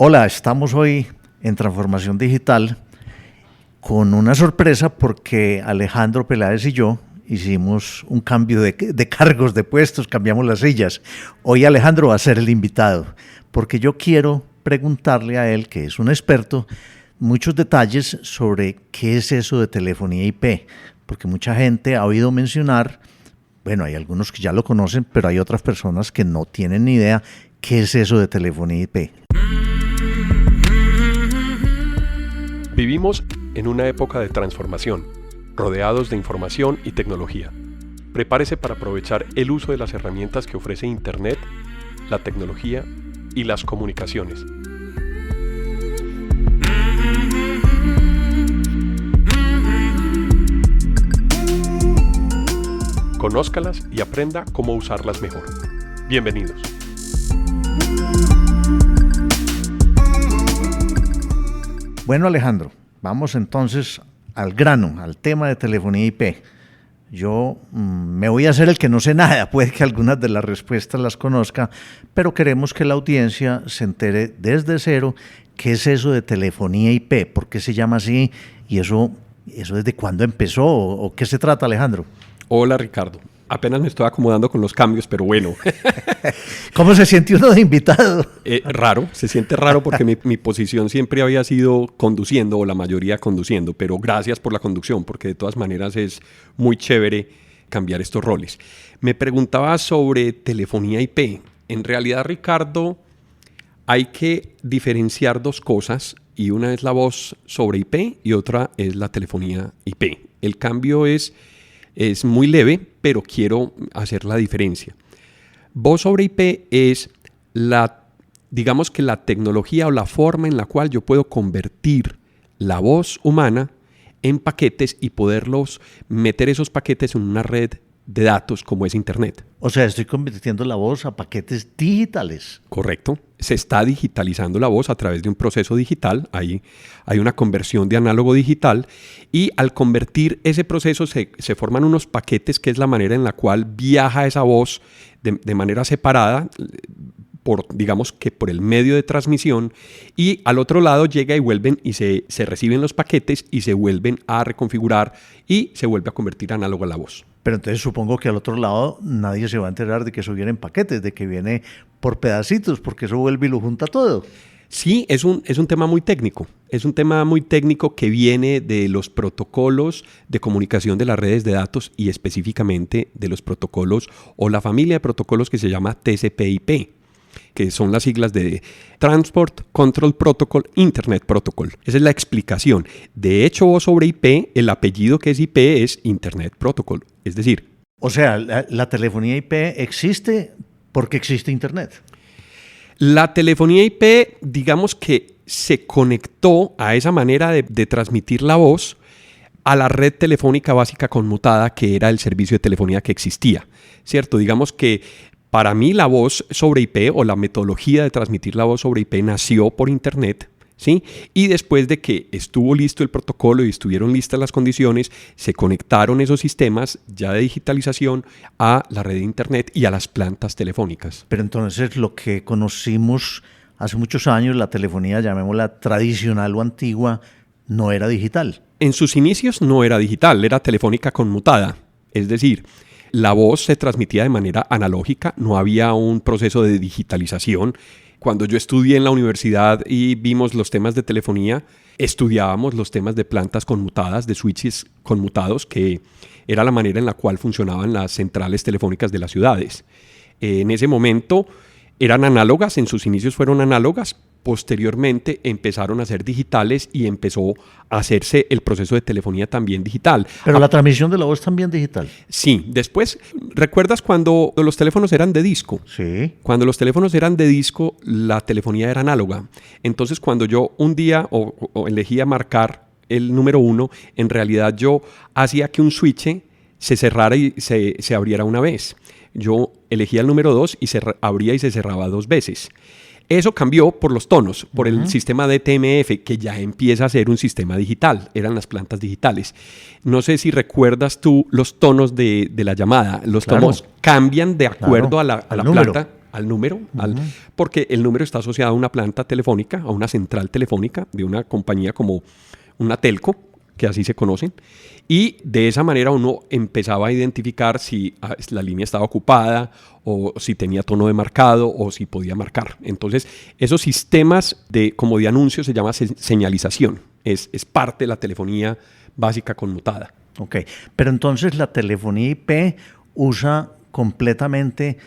Hola, estamos hoy en Transformación Digital con una sorpresa porque Alejandro Peláez y yo hicimos un cambio de cargos, de puestos, cambiamos las sillas. Hoy Alejandro va a ser el invitado porque yo quiero preguntarle a él, que es un experto, muchos detalles sobre qué es eso de telefonía IP, porque mucha gente ha oído mencionar, bueno, hay algunos que ya lo conocen, pero hay otras personas que no tienen ni idea qué es eso de telefonía IP. Vivimos en una época de transformación, rodeados de información y tecnología. Prepárese para aprovechar el uso de las herramientas que ofrece Internet, la tecnología y las comunicaciones. Conózcalas y aprenda cómo usarlas mejor. Bienvenidos. Bueno, Alejandro, vamos entonces al grano, al tema de telefonía IP. Yo me voy a hacer el que no sé nada, puede que algunas de las respuestas las conozca, pero queremos que la audiencia se entere desde cero qué es eso de telefonía IP, por qué se llama así y eso desde cuándo empezó o qué se trata, Alejandro. Hola, Ricardo. Apenas me estoy acomodando con los cambios, pero bueno. ¿Cómo se siente uno de invitado? Raro, se siente raro porque mi posición siempre había sido conduciendo, o la mayoría conduciendo, pero gracias por la conducción, porque de todas maneras es muy chévere cambiar estos roles. Me preguntaba sobre telefonía IP. En realidad, Ricardo, hay que diferenciar dos cosas, y una es la voz sobre IP y otra es la telefonía IP. El cambio es muy leve, pero quiero hacer la diferencia. Voz sobre IP es digamos que la tecnología o la forma en la cual yo puedo convertir la voz humana en paquetes y poderlos meter esos paquetes en una red de datos como es Internet. O sea, estoy convirtiendo la voz a paquetes digitales. Correcto. Se está digitalizando la voz a través de un proceso digital. Hay una conversión de análogo digital y al convertir ese proceso se forman unos paquetes, que es la manera en la cual viaja esa voz de manera separada, digamos que por el medio de transmisión, y al otro lado llega y vuelven y se reciben los paquetes y se vuelven a reconfigurar y se vuelve a convertir análogo a la voz. Pero entonces supongo que al otro lado nadie se va a enterar de que eso viene en paquetes, de que viene por pedacitos, porque eso vuelve y lo junta todo. Sí, es un tema muy técnico. Es un tema muy técnico que viene de los protocolos de comunicación de las redes de datos y específicamente de los protocolos o la familia de protocolos que se llama TCP/IP, que son las siglas de Transport Control Protocol, Internet Protocol. Esa es la explicación. De hecho, voz sobre IP, el apellido que es IP es Internet Protocol. Es decir... O sea, la telefonía IP existe porque existe Internet. La telefonía IP, digamos que se conectó a esa manera de transmitir la voz a la red telefónica básica conmutada, que era el servicio de telefonía que existía, ¿cierto? Digamos que para mí la voz sobre IP o la metodología de transmitir la voz sobre IP nació por Internet, ¿sí? Y después de que estuvo listo el protocolo y estuvieron listas las condiciones, se conectaron esos sistemas ya de digitalización a la red de Internet y a las plantas telefónicas. Pero entonces lo que conocimos hace muchos años, la telefonía, llamémosla tradicional o antigua, no era digital. En sus inicios no era digital, era telefónica conmutada, es decir... La voz se transmitía de manera analógica, no había un proceso de digitalización. Cuando yo estudié en la universidad y vimos los temas de telefonía, estudiábamos los temas de plantas conmutadas, de switches conmutados, que era la manera en la cual funcionaban las centrales telefónicas de las ciudades. En ese momento eran análogas, en sus inicios fueron análogas, posteriormente empezaron a ser digitales y empezó a hacerse el proceso de telefonía también digital. Pero la transmisión de la voz también digital. Sí, después, ¿recuerdas cuando los teléfonos eran de disco? Sí. Cuando los teléfonos eran de disco, la telefonía era análoga. Entonces, cuando yo un día o elegía marcar el número 1, en realidad yo hacía que un switch se cerrara y se abriera una vez. Yo elegía el número 2 y se abría y se cerraba 2 veces. Eso cambió por los tonos, por el sistema de TMF, que ya empieza a ser un sistema digital. Eran las plantas digitales. No sé si recuerdas tú los tonos de la llamada. Los tonos cambian de acuerdo a la planta. al número, porque el número está asociado a una planta telefónica, a una central telefónica de una compañía como una telco, que así se conocen, y de esa manera uno empezaba a identificar si la línea estaba ocupada o si tenía tono de marcado o si podía marcar. Entonces, esos sistemas como de anuncios se llama señalización. Es parte de la telefonía básica conmutada. Ok, pero entonces la telefonía IP usa completamente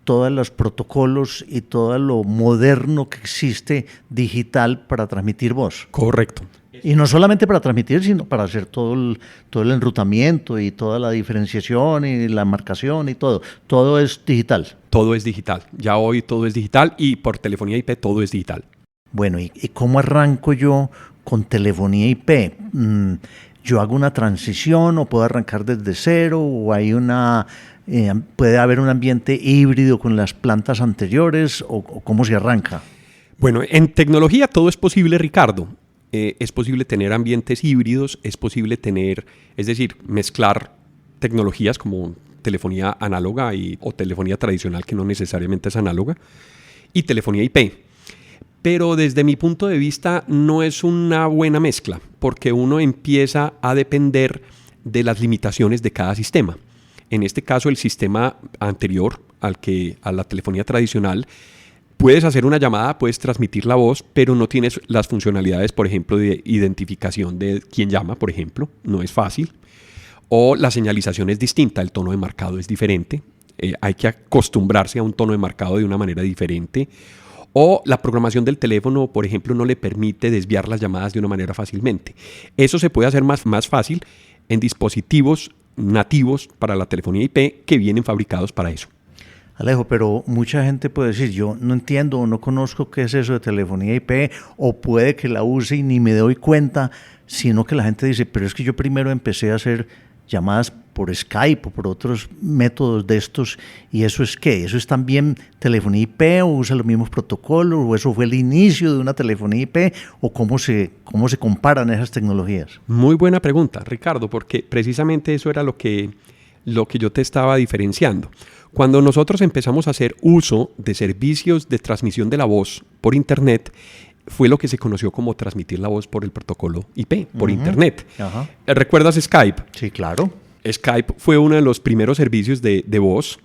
todos los protocolos y todo lo moderno que existe digital para transmitir voz. Correcto. Y no solamente para transmitir, sino para hacer todo el enrutamiento y toda la diferenciación y la marcación y todo. Todo es digital. Todo es digital. Ya hoy todo es digital y por telefonía IP todo es digital. Bueno, ¿y cómo arranco yo con telefonía IP? ¿Yo hago una transición o puedo arrancar desde cero o hay puede haber un ambiente híbrido con las plantas anteriores o cómo se arranca? Bueno, en tecnología todo es posible, Ricardo. Es posible tener ambientes híbridos, es posible es decir, mezclar tecnologías como telefonía análoga o telefonía tradicional que no necesariamente es análoga y telefonía IP. Pero desde mi punto de vista no es una buena mezcla porque uno empieza a depender de las limitaciones de cada sistema. En este caso, el sistema anterior a la telefonía tradicional, puedes hacer una llamada, puedes transmitir la voz, pero no tienes las funcionalidades, por ejemplo, de identificación de quién llama, por ejemplo. No es fácil. O la señalización es distinta, el tono de marcado es diferente. Hay que acostumbrarse a un tono de marcado de una manera diferente. O la programación del teléfono, por ejemplo, no le permite desviar las llamadas de una manera fácilmente. Eso se puede hacer más fácil en dispositivos nativos para la telefonía IP que vienen fabricados para eso. Alejo, pero mucha gente puede decir, yo no entiendo o no conozco qué es eso de telefonía IP, o puede que la use y ni me doy cuenta, sino que la gente dice, pero es que yo primero empecé a hacer llamadas por Skype o por otros métodos de estos, ¿y eso es qué? ¿Eso es también telefonía IP o usa los mismos protocolos o eso fue el inicio de una telefonía IP o cómo se comparan esas tecnologías? Muy buena pregunta, Ricardo, porque precisamente eso era lo que yo te estaba diferenciando. Cuando nosotros empezamos a hacer uso de servicios de transmisión de la voz por Internet, fue lo que se conoció como transmitir la voz por el protocolo IP, por Internet. Ajá. ¿Recuerdas Skype? Sí, claro. Skype fue uno de los primeros servicios de voz.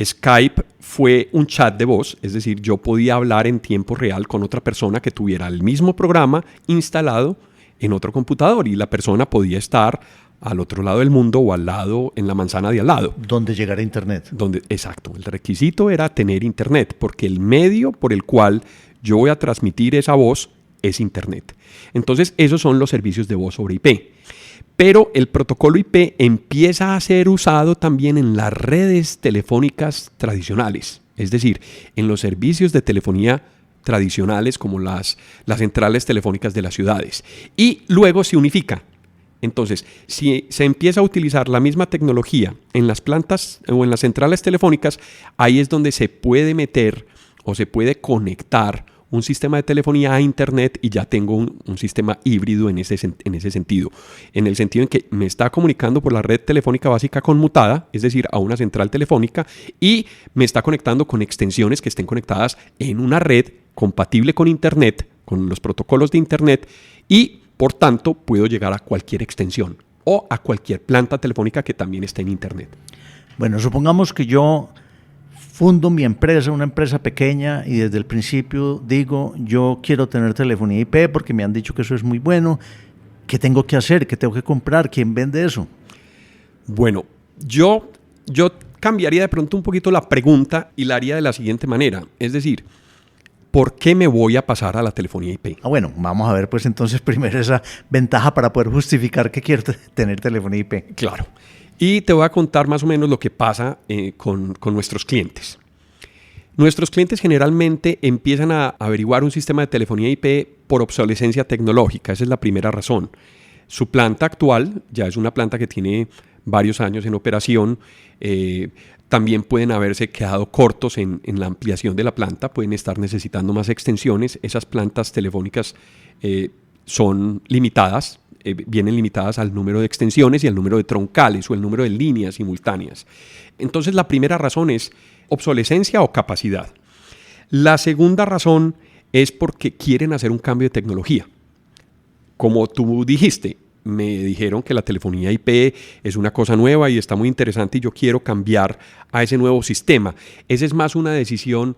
Skype fue un chat de voz, es decir, yo podía hablar en tiempo real con otra persona que tuviera el mismo programa instalado en otro computador y la persona podía estar al otro lado del mundo o al lado, en la manzana de al lado. Donde llegara Internet. Exacto. El requisito era tener Internet, porque el medio por el cual yo voy a transmitir esa voz es Internet. Entonces, esos son los servicios de voz sobre IP. Pero el protocolo IP empieza a ser usado también en las redes telefónicas tradicionales, es decir, en los servicios de telefonía tradicionales como las centrales telefónicas de las ciudades. Y luego se unifica. Entonces, si se empieza a utilizar la misma tecnología en las plantas o en las centrales telefónicas, ahí es donde se puede meter o se puede conectar un sistema de telefonía a Internet y ya tengo un sistema híbrido en ese sentido. En el sentido en que me está comunicando por la red telefónica básica conmutada, es decir, a una central telefónica, y me está conectando con extensiones que estén conectadas en una red compatible con Internet, con los protocolos de Internet, y por tanto puedo llegar a cualquier extensión o a cualquier planta telefónica que también esté en Internet. Bueno, supongamos que yo fundo mi empresa, una empresa pequeña, y desde el principio digo, yo quiero tener telefonía IP porque me han dicho que eso es muy bueno. ¿Qué tengo que hacer? ¿Qué tengo que comprar? ¿Quién vende eso? Bueno, yo cambiaría de pronto un poquito la pregunta y la haría de la siguiente manera. Es decir, ¿por qué me voy a pasar a la telefonía IP? Bueno, vamos a ver pues entonces primero esa ventaja para poder justificar que quiero tener telefonía IP. Claro. Y te voy a contar más o menos lo que pasa con nuestros clientes. Nuestros clientes generalmente empiezan a averiguar un sistema de telefonía IP por obsolescencia tecnológica. Esa es la primera razón. Su planta actual ya es una planta que tiene varios años en operación. También pueden haberse quedado cortos en la ampliación de la planta. Pueden estar necesitando más extensiones. Esas plantas telefónicas son limitadas. Vienen limitadas al número de extensiones y al número de troncales o el número de líneas simultáneas. Entonces, la primera razón es obsolescencia o capacidad. La segunda razón es porque quieren hacer un cambio de tecnología. Como tú dijiste, me dijeron que la telefonía IP es una cosa nueva y está muy interesante y yo quiero cambiar a ese nuevo sistema. Esa es más una decisión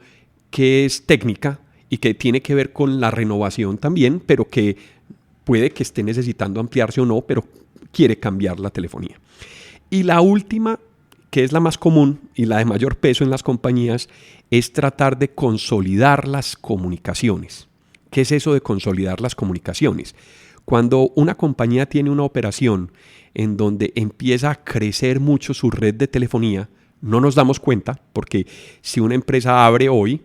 que es técnica y que tiene que ver con la renovación también, pero que puede que esté necesitando ampliarse o no, pero quiere cambiar la telefonía. Y la última, que es la más común y la de mayor peso en las compañías, es tratar de consolidar las comunicaciones. ¿Qué es eso de consolidar las comunicaciones? Cuando una compañía tiene una operación en donde empieza a crecer mucho su red de telefonía, no nos damos cuenta, porque si una empresa abre hoy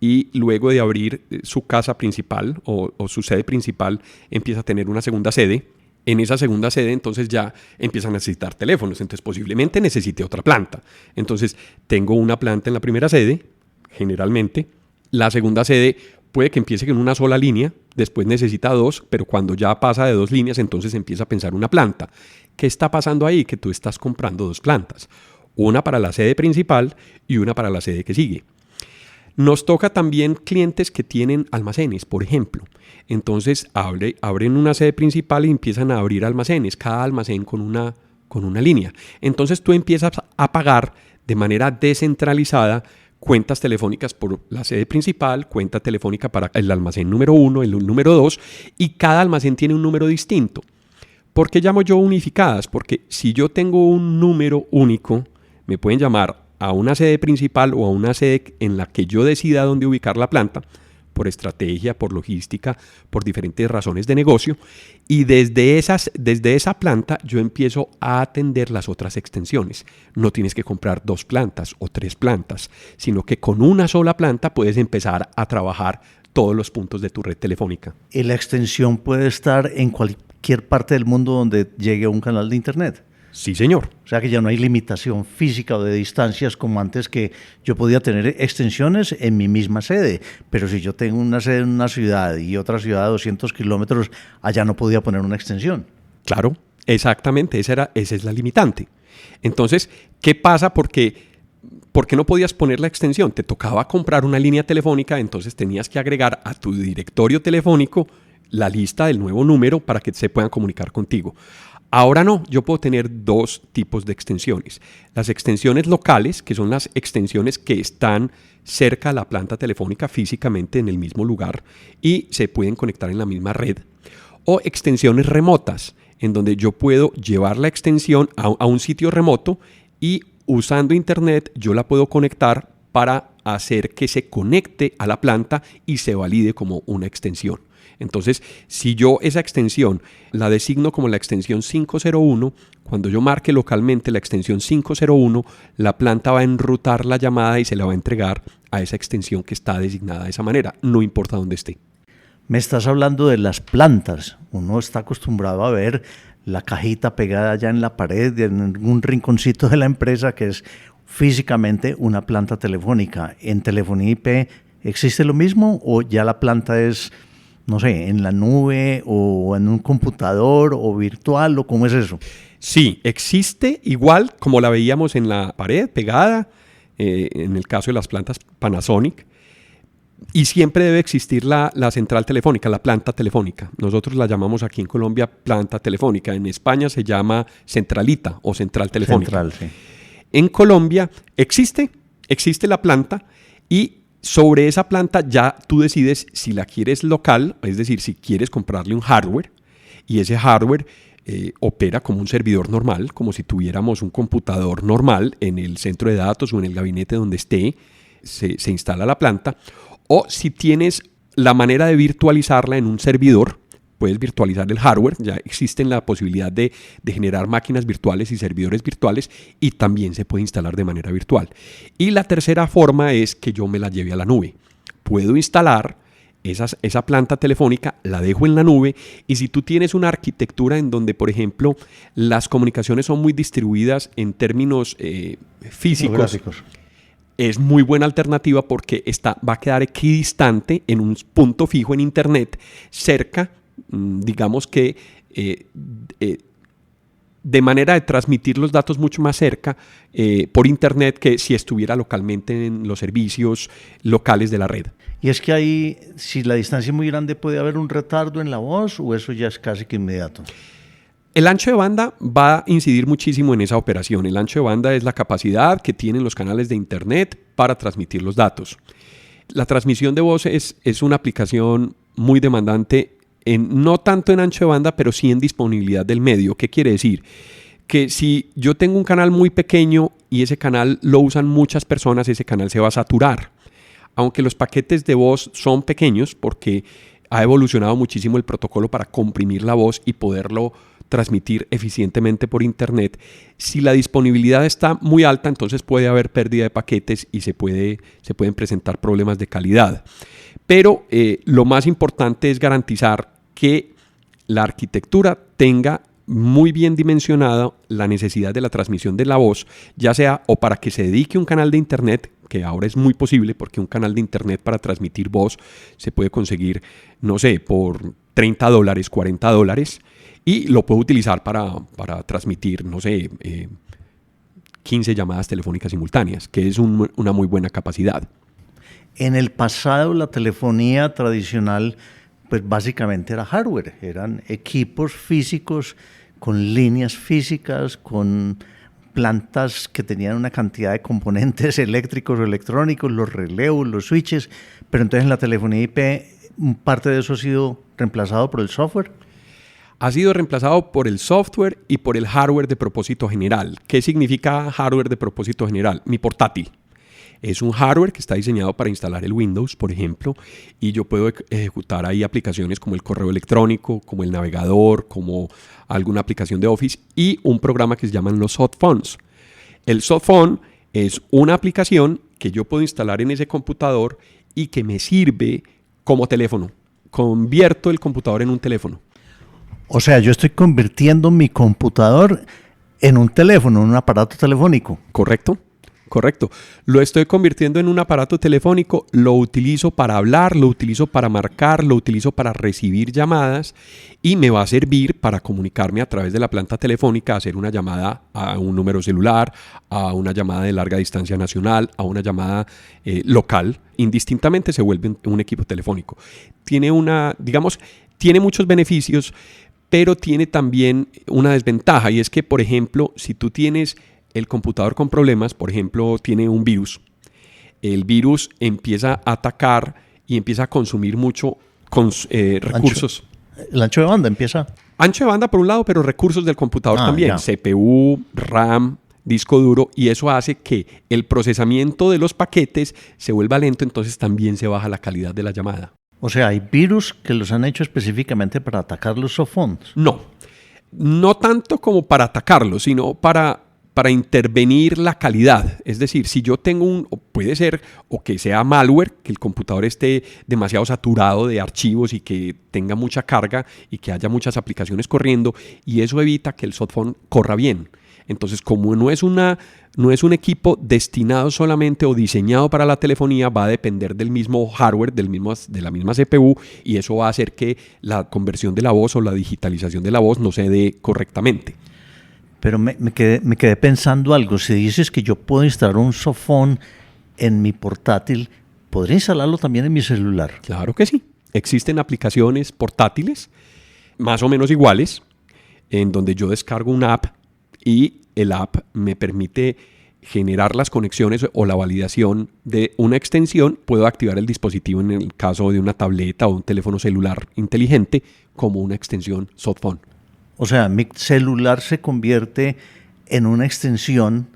y luego de abrir su casa principal o su sede principal empieza a tener una segunda sede, en esa segunda sede entonces ya empiezan a necesitar teléfonos, entonces posiblemente necesite otra planta. Entonces tengo una planta en la primera sede, generalmente, la segunda sede puede que empiece con una sola línea, después necesita dos, pero cuando ya pasa de 2 líneas entonces empieza a pensar una planta. ¿Qué está pasando ahí? Que tú estás comprando 2 plantas, una para la sede principal y una para la sede que sigue. Nos toca también clientes que tienen almacenes, por ejemplo. Entonces abren una sede principal y empiezan a abrir almacenes, cada almacén con una línea. Entonces tú empiezas a pagar de manera descentralizada cuentas telefónicas por la sede principal, cuenta telefónica para el almacén número 1, el número 2, y cada almacén tiene un número distinto. ¿Por qué llamo yo unificadas? Porque si yo tengo un número único, me pueden llamar a una sede principal o a una sede en la que yo decida dónde ubicar la planta, por estrategia, por logística, por diferentes razones de negocio, y desde esa planta yo empiezo a atender las otras extensiones. No tienes que comprar 2 plantas o 3 plantas, sino que con una sola planta puedes empezar a trabajar todos los puntos de tu red telefónica. ¿Y la extensión puede estar en cualquier parte del mundo donde llegue un canal de internet? Sí, señor. O sea que ya no hay limitación física o de distancias como antes, que yo podía tener extensiones en mi misma sede, pero si yo tengo una sede en una ciudad y otra ciudad a 200 kilómetros, allá no podía poner una extensión. Claro, exactamente, esa es la limitante. Entonces, ¿qué pasa? ¿Por qué no podías poner la extensión? Te tocaba comprar una línea telefónica, entonces tenías que agregar a tu directorio telefónico la lista del nuevo número para que se puedan comunicar contigo. Ahora no, yo puedo tener 2 tipos de extensiones. Las extensiones locales, que son las extensiones que están cerca de la planta telefónica físicamente en el mismo lugar y se pueden conectar en la misma red. O extensiones remotas, en donde yo puedo llevar la extensión a un sitio remoto y usando internet yo la puedo conectar para hacer que se conecte a la planta y se valide como una extensión. Entonces, si yo esa extensión la designo como la extensión 501, cuando yo marque localmente la extensión 501, la planta va a enrutar la llamada y se la va a entregar a esa extensión que está designada de esa manera, no importa dónde esté. Me estás hablando de las plantas. Uno está acostumbrado a ver la cajita pegada allá en la pared, en un rinconcito de la empresa, que es físicamente una planta telefónica. ¿En telefonía IP existe lo mismo o ya la planta es, no sé, en la nube o en un computador o virtual, o cómo es eso? Sí, existe igual como la veíamos en la pared pegada, en el caso de las plantas Panasonic, y siempre debe existir la central telefónica, la planta telefónica. Nosotros la llamamos aquí en Colombia planta telefónica, en España se llama centralita o central telefónica. Central, sí. En Colombia existe la planta y sobre esa planta ya tú decides si la quieres local, es decir, si quieres comprarle un hardware y ese hardware opera como un servidor normal, como si tuviéramos un computador normal en el centro de datos o en el gabinete donde esté, se instala la planta, o si tienes la manera de virtualizarla en un servidor, puedes virtualizar el hardware, ya existe la posibilidad de generar máquinas virtuales y servidores virtuales y también se puede instalar de manera virtual. Y la tercera forma es que yo me la lleve a la nube. Puedo instalar esa planta telefónica, la dejo en la nube y si tú tienes una arquitectura en donde, por ejemplo, las comunicaciones son muy distribuidas en términos físicos, es muy buena alternativa porque va a quedar equidistante en un punto fijo en internet cerca, digamos que de manera de transmitir los datos mucho más cerca por internet que si estuviera localmente en los servicios locales de la red. Y es que ahí, si la distancia es muy grande, ¿puede haber un retardo en la voz o eso ya es casi que inmediato? El ancho de banda va a incidir muchísimo en esa operación. El ancho de banda es la capacidad que tienen los canales de internet para transmitir los datos. La transmisión de voz es una aplicación muy demandante, no tanto en ancho de banda, pero sí en disponibilidad del medio. ¿Qué quiere decir? Que si yo tengo un canal muy pequeño y ese canal lo usan muchas personas, ese canal se va a saturar. Aunque los paquetes de voz son pequeños, porque ha evolucionado muchísimo el protocolo para comprimir la voz y poderlo transmitir eficientemente por internet. Si la disponibilidad está muy alta, entonces puede haber pérdida de paquetes y se pueden presentar problemas de calidad. Pero lo más importante es garantizar que la arquitectura tenga muy bien dimensionada la necesidad de la transmisión de la voz, ya sea o para que se dedique un canal de internet, que ahora es muy posible porque un canal de internet para transmitir voz se puede conseguir, no sé, por $30, $40, y lo puedo utilizar para transmitir, no sé, 15 llamadas telefónicas simultáneas, que es una muy buena capacidad. En el pasado la telefonía tradicional pues básicamente era hardware, eran equipos físicos con líneas físicas, con plantas que tenían una cantidad de componentes eléctricos o electrónicos, los relevos, los switches, pero entonces en la telefonía IP parte de eso ha sido reemplazado por el software. Ha sido reemplazado por el software y por el hardware de propósito general. ¿Qué significa hardware de propósito general? Mi portátil. Es un hardware que está diseñado para instalar el Windows, por ejemplo, y yo puedo ejecutar ahí aplicaciones como el correo electrónico, como el navegador, como alguna aplicación de Office y un programa que se llaman los softphones. El softphone es una aplicación que yo puedo instalar en ese computador y que me sirve como teléfono. Convierto el computador en un teléfono. O sea, yo estoy convirtiendo mi computador en un teléfono, en un aparato telefónico. ¿Correcto? Correcto. Lo estoy convirtiendo en un aparato telefónico, lo utilizo para hablar, lo utilizo para marcar, lo utilizo para recibir llamadas y me va a servir para comunicarme a través de la planta telefónica, hacer una llamada a un número celular, a una llamada de larga distancia nacional, a una llamada local. Indistintamente se vuelve un equipo telefónico. Tiene muchos beneficios, pero tiene también una desventaja y es que, por ejemplo, si tú tienes el computador con problemas, por ejemplo, tiene un virus, el virus empieza a atacar y empieza a consumir mucho recursos. El ancho de banda empieza. Ancho de banda por un lado, pero recursos del computador también, ya. CPU, RAM, disco duro, y eso hace que el procesamiento de los paquetes se vuelva lento, entonces también se baja la calidad de la llamada. O sea, hay virus que los han hecho específicamente para atacar los softphones. No tanto como para atacarlos, sino para intervenir la calidad. Es decir, si yo tengo puede ser o que sea malware, que el computador esté demasiado saturado de archivos y que tenga mucha carga y que haya muchas aplicaciones corriendo, y eso evita que el softphone corra bien. Entonces, como no es un equipo destinado solamente o diseñado para la telefonía, va a depender del mismo hardware, de la misma CPU, y eso va a hacer que la conversión de la voz o la digitalización de la voz no se dé correctamente. Pero me quedé pensando algo. Si dices que yo puedo instalar un softphone en mi portátil, ¿podría instalarlo también en mi celular? Claro que sí. Existen aplicaciones portátiles más o menos iguales, en donde yo descargo una app y el app me permite generar las conexiones o la validación de una extensión. Puedo activar el dispositivo en el caso de una tableta o un teléfono celular inteligente como una extensión softphone. O sea, mi celular se convierte en una extensión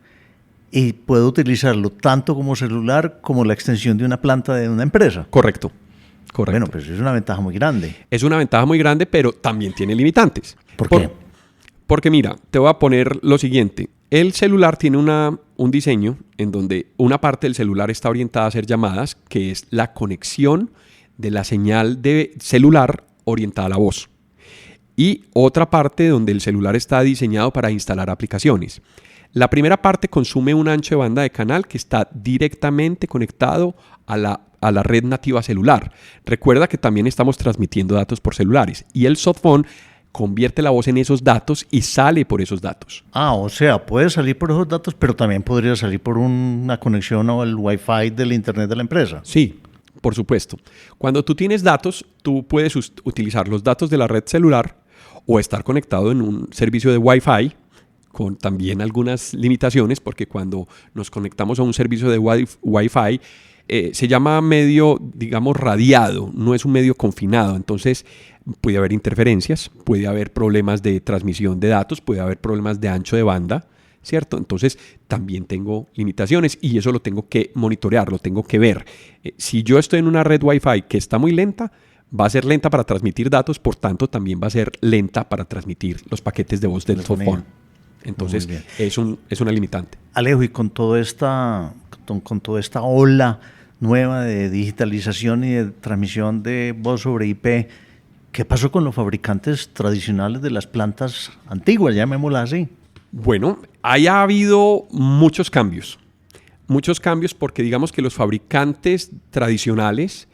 y puedo utilizarlo tanto como celular como la extensión de una planta de una empresa. Correcto. Bueno, pues es una ventaja muy grande. Es una ventaja muy grande, pero también tiene limitantes. ¿Por qué? Porque mira, te voy a poner lo siguiente. El celular tiene un diseño en donde una parte del celular está orientada a hacer llamadas, que es la conexión de la señal de celular orientada a la voz. Y otra parte donde el celular está diseñado para instalar aplicaciones. La primera parte consume un ancho de banda de canal que está directamente conectado a la red nativa celular. Recuerda que también estamos transmitiendo datos por celulares. Y el softphone convierte la voz en esos datos y sale por esos datos. O sea, puede salir por esos datos, pero también podría salir por una conexión al Wi-Fi del Internet de la empresa. Sí, por supuesto. Cuando tú tienes datos, tú puedes utilizar los datos de la red celular o estar conectado en un servicio de Wi-Fi con también algunas limitaciones, porque cuando nos conectamos a un servicio de Wi-Fi, se llama medio, digamos, radiado, no es un medio confinado. Entonces puede haber interferencias, puede haber problemas de transmisión de datos, puede haber problemas de ancho de banda, ¿cierto? Entonces también tengo limitaciones y eso lo tengo que monitorear, lo tengo que ver. Si yo estoy en una red Wi-Fi que está muy lenta, va a ser lenta para transmitir datos, por tanto también va a ser lenta para transmitir los paquetes de voz del softphone. Entonces es una limitante. Alejo, y con toda esta ola nueva de digitalización y de transmisión de voz sobre IP, ¿qué pasó con los fabricantes tradicionales de las plantas antiguas, llamémoslas así? Bueno, ha habido muchos cambios porque digamos que los fabricantes tradicionales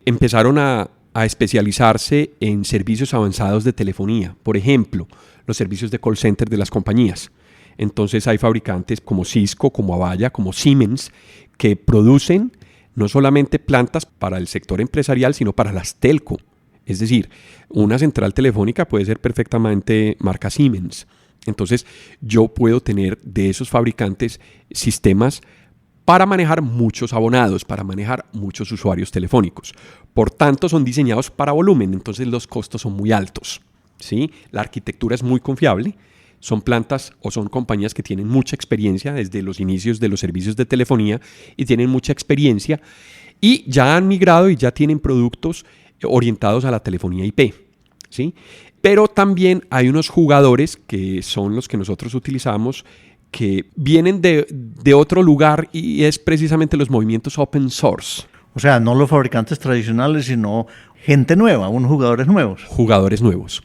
empezaron a especializarse en servicios avanzados de telefonía, por ejemplo, los servicios de call center de las compañías. Entonces hay fabricantes como Cisco, como Avaya, como Siemens, que producen no solamente plantas para el sector empresarial, sino para las telco. Es decir, una central telefónica puede ser perfectamente marca Siemens. Entonces yo puedo tener de esos fabricantes sistemas para manejar muchos abonados, para manejar muchos usuarios telefónicos. Por tanto, son diseñados para volumen, entonces los costos son muy altos, ¿sí? La arquitectura es muy confiable. Son plantas o son compañías que tienen mucha experiencia desde los inicios de los servicios de telefonía y tienen mucha experiencia y ya han migrado y ya tienen productos orientados a la telefonía IP, ¿sí? Pero también hay unos jugadores que son los que nosotros utilizamos que vienen de otro lugar y es precisamente los movimientos open source. O sea, no los fabricantes tradicionales, sino gente nueva, unos jugadores nuevos. Jugadores nuevos.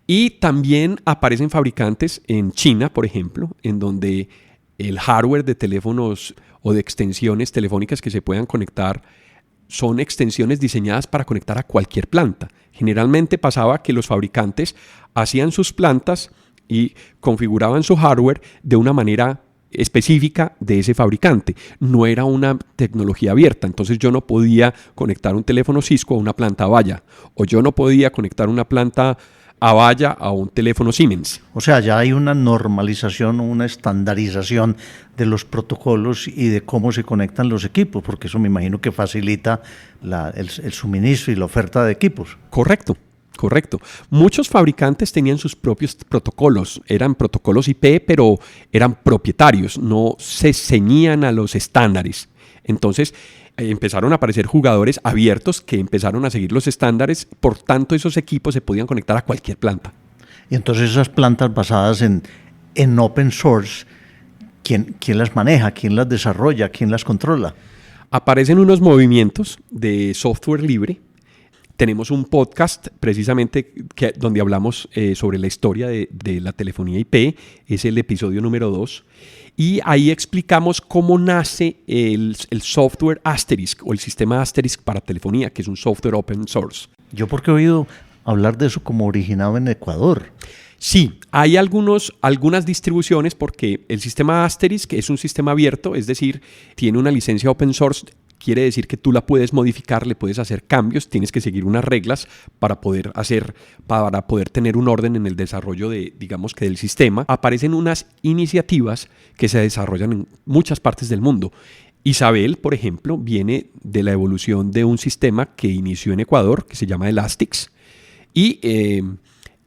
Y también aparecen fabricantes en China, por ejemplo, en donde el hardware de teléfonos o de extensiones telefónicas que se puedan conectar son extensiones diseñadas para conectar a cualquier planta. Generalmente pasaba que los fabricantes hacían sus plantas y configuraban su hardware de una manera específica de ese fabricante. No era una tecnología abierta, entonces yo no podía conectar un teléfono Cisco a una planta Avaya, o yo no podía conectar una planta Avaya a un teléfono Siemens. O sea, ya hay una normalización, una estandarización de los protocolos y de cómo se conectan los equipos, porque eso me imagino que facilita el suministro y la oferta de equipos. Correcto. Muchos fabricantes tenían sus propios protocolos, eran protocolos IP, pero eran propietarios, no se ceñían a los estándares. Entonces empezaron a aparecer jugadores abiertos que empezaron a seguir los estándares, por tanto esos equipos se podían conectar a cualquier planta. Y entonces esas plantas basadas en open source, ¿quién las maneja? ¿Quién las desarrolla? ¿Quién las controla? Aparecen unos movimientos de software libre. Tenemos un podcast precisamente donde hablamos sobre la historia de la telefonía IP, es el episodio número 2, y ahí explicamos cómo nace el software Asterisk o el sistema Asterisk para telefonía, que es un software open source. Yo porque he oído hablar de eso como originado en Ecuador. Sí, hay algunas distribuciones porque el sistema Asterisk es un sistema abierto, es decir, tiene una licencia open source. Quiere decir que tú la puedes modificar, le puedes hacer cambios, tienes que seguir unas reglas para poder tener un orden en el desarrollo del sistema. Aparecen unas iniciativas que se desarrollan en muchas partes del mundo. Isabel, por ejemplo, viene de la evolución de un sistema que inició en Ecuador, que se llama Elastix, y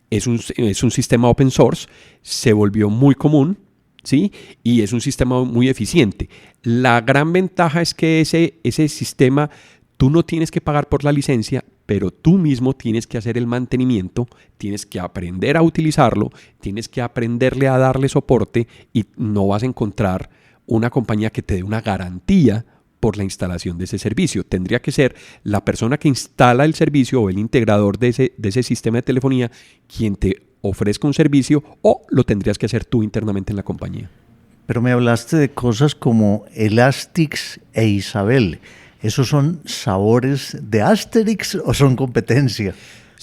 es un sistema open source, se volvió muy común, ¿sí? Y es un sistema muy eficiente. La gran ventaja es que ese sistema tú no tienes que pagar por la licencia, pero tú mismo tienes que hacer el mantenimiento, tienes que aprender a utilizarlo, tienes que aprenderle a darle soporte y no vas a encontrar una compañía que te dé una garantía por la instalación de ese servicio. Tendría que ser la persona que instala el servicio o el integrador de ese sistema de telefonía quien te ofrezca un servicio, o lo tendrías que hacer tú internamente en la compañía. Pero me hablaste de cosas como Elastix e Isabel. ¿Esos son sabores de Asterix o son competencia?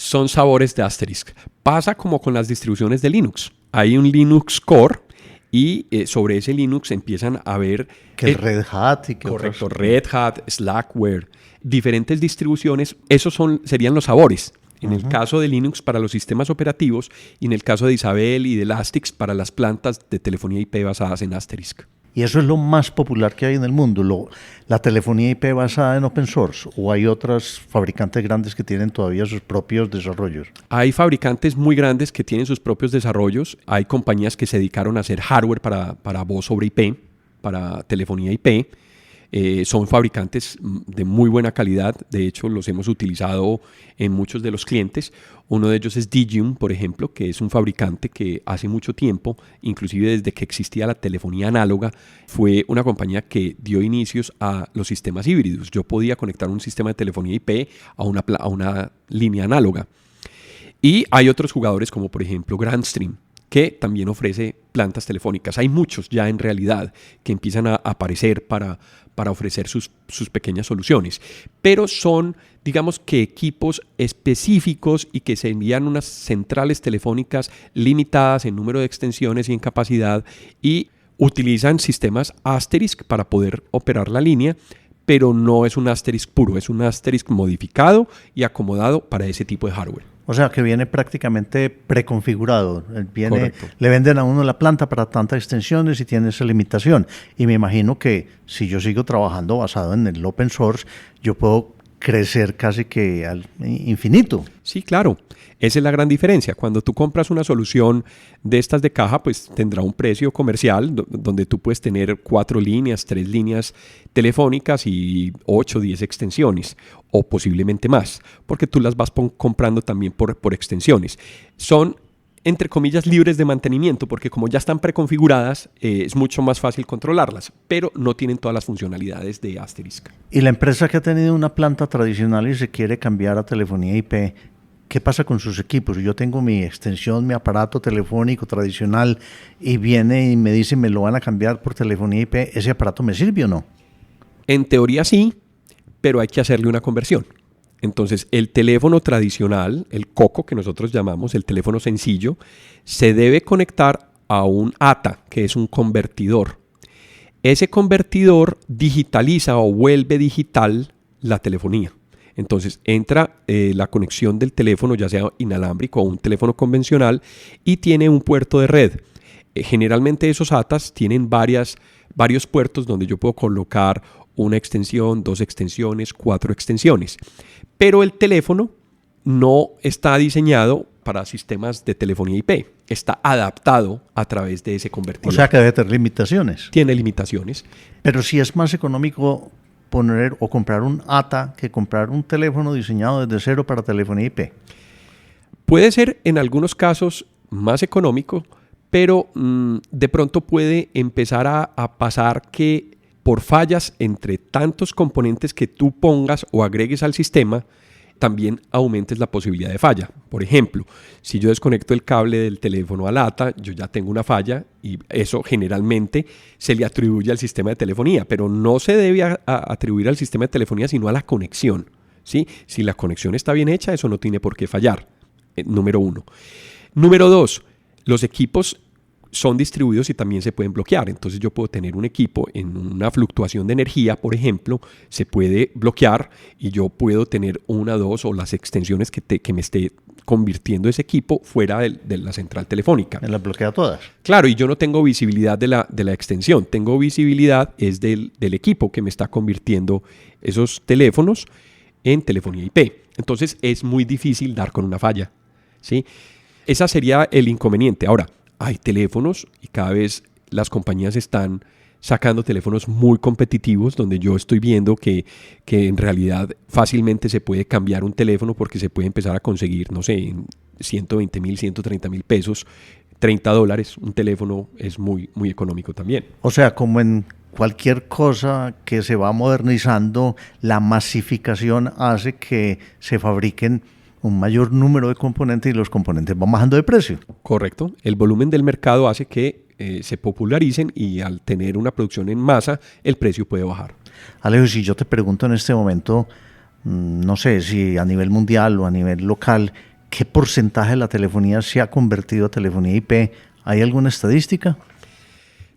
son sabores de Asterisk. Pasa como con las distribuciones de Linux. Hay un Linux Core y sobre ese Linux empiezan a ver... Que el Red Hat y que correcto, otros. Red Hat, Slackware, diferentes distribuciones. Esos serían los sabores. En el caso de Linux para los sistemas operativos y en el caso de Isabel y de Elastix para las plantas de telefonía IP basadas en Asterisk. Y eso es lo más popular que hay en el mundo, la telefonía IP basada en open source, o hay otros fabricantes grandes que tienen todavía sus propios desarrollos. Hay fabricantes muy grandes que tienen sus propios desarrollos, hay compañías que se dedicaron a hacer hardware para voz sobre IP, para telefonía IP. Son fabricantes de muy buena calidad, de hecho los hemos utilizado en muchos de los clientes. Uno de ellos es Digium, por ejemplo, que es un fabricante que hace mucho tiempo, inclusive desde que existía la telefonía análoga, fue una compañía que dio inicios a los sistemas híbridos. Yo podía conectar un sistema de telefonía IP a una línea análoga. Y hay otros jugadores como por ejemplo Grandstream, que también ofrece plantas telefónicas. Hay muchos ya en realidad que empiezan a aparecer para ofrecer sus pequeñas soluciones, pero son, digamos que equipos específicos y que se envían unas centrales telefónicas limitadas en número de extensiones y en capacidad y utilizan sistemas Asterisk para poder operar la línea, pero no es un Asterisk puro, es un Asterisk modificado y acomodado para ese tipo de hardware. O sea, que viene prácticamente preconfigurado. Correcto. Le venden a uno la planta para tantas extensiones y tiene esa limitación. Y me imagino que si yo sigo trabajando basado en el open source, yo puedo crecer casi que al infinito. Sí, claro. Esa es la gran diferencia. Cuando tú compras una solución de estas de caja, pues tendrá un precio comercial donde tú puedes tener 4 líneas, 3 líneas telefónicas y 8 o 10 extensiones o posiblemente más, porque tú las vas comprando también por extensiones. Son, entre comillas, libres de mantenimiento, porque como ya están preconfiguradas, es mucho más fácil controlarlas, pero no tienen todas las funcionalidades de Asterisk. Y la empresa que ha tenido una planta tradicional y se quiere cambiar a telefonía IP, ¿qué pasa con sus equipos? Yo tengo mi extensión, mi aparato telefónico tradicional y viene y me dice me lo van a cambiar por telefonía IP, ¿ese aparato me sirve o no? En teoría sí, pero hay que hacerle una conversión. Entonces, el teléfono tradicional, el COCO que nosotros llamamos, el teléfono sencillo, se debe conectar a un ATA, que es un convertidor. Ese convertidor digitaliza o vuelve digital la telefonía. Entonces, entra la conexión del teléfono, ya sea inalámbrico o un teléfono convencional, y tiene un puerto de red. Generalmente esos ATAs tienen varios puertos donde yo puedo colocar una extensión, 2 extensiones, 4 extensiones. Pero el teléfono no está diseñado para sistemas de telefonía IP. Está adaptado a través de ese convertidor. O sea que debe tener limitaciones. Tiene limitaciones. Pero si es más económico poner o comprar un ATA que comprar un teléfono diseñado desde cero para telefonía IP. Puede ser en algunos casos más económico, pero de pronto puede empezar a pasar que por fallas entre tantos componentes que tú pongas o agregues al sistema, también aumentes la posibilidad de falla. Por ejemplo, si yo desconecto el cable del teléfono al ATA, yo ya tengo una falla y eso generalmente se le atribuye al sistema de telefonía, pero no se debe atribuir al sistema de telefonía, sino a la conexión, ¿sí? Si la conexión está bien hecha, eso no tiene por qué fallar, número 1. Número 2, los equipos son distribuidos y también se pueden bloquear. Entonces yo puedo tener un equipo en una fluctuación de energía, por ejemplo, se puede bloquear y yo puedo tener 1, 2 o las extensiones que me esté convirtiendo ese equipo fuera de la central telefónica. Me las bloquea todas. Claro, y yo no tengo visibilidad de la extensión, tengo visibilidad es del equipo que me está convirtiendo esos teléfonos en telefonía IP. Entonces es muy difícil dar con una falla, ¿sí? Ese sería el inconveniente. Ahora, hay teléfonos y cada vez las compañías están sacando teléfonos muy competitivos donde yo estoy viendo que en realidad fácilmente se puede cambiar un teléfono porque se puede empezar a conseguir, no sé, en 120,000, 130,000 pesos, $30, un teléfono es muy, muy económico también. O sea, como en cualquier cosa que se va modernizando, la masificación hace que se fabriquen un mayor número de componentes y los componentes van bajando de precio. Correcto. El volumen del mercado hace que se popularicen y al tener una producción en masa, el precio puede bajar. Alejo, si yo te pregunto en este momento, no sé si a nivel mundial o a nivel local, ¿Qué porcentaje de la telefonía se ha convertido a telefonía IP? ¿Hay alguna estadística?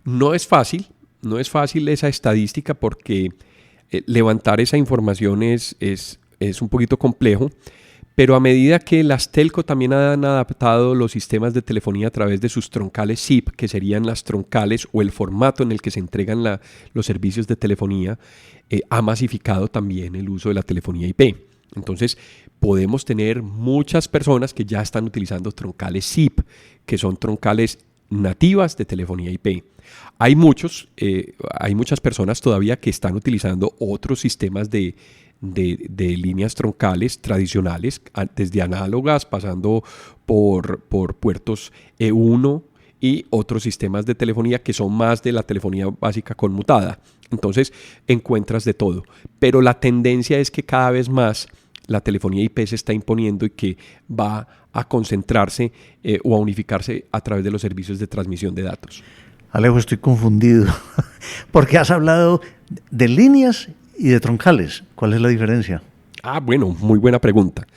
No es fácil esa estadística porque levantar esa información es un poquito complejo, pero a medida que las telco también han adaptado los sistemas de telefonía a través de sus troncales SIP, que serían las troncales o el formato en el que se entregan los servicios de telefonía, ha masificado también el uso de la telefonía IP. Entonces, podemos tener muchas personas que ya están utilizando troncales SIP, que son troncales nativas de telefonía IP. Hay muchas personas todavía que están utilizando otros sistemas de líneas troncales tradicionales, desde análogas, pasando por puertos E1 y otros sistemas de telefonía que son más de la telefonía básica conmutada. Entonces, encuentras de todo. Pero la tendencia es que cada vez más la telefonía IP se está imponiendo y que va a concentrarse o a unificarse a través de los servicios de transmisión de datos. Alejo, estoy confundido, porque has hablado de líneas y de troncales. ¿Cuál es la diferencia? Bueno, muy buena pregunta.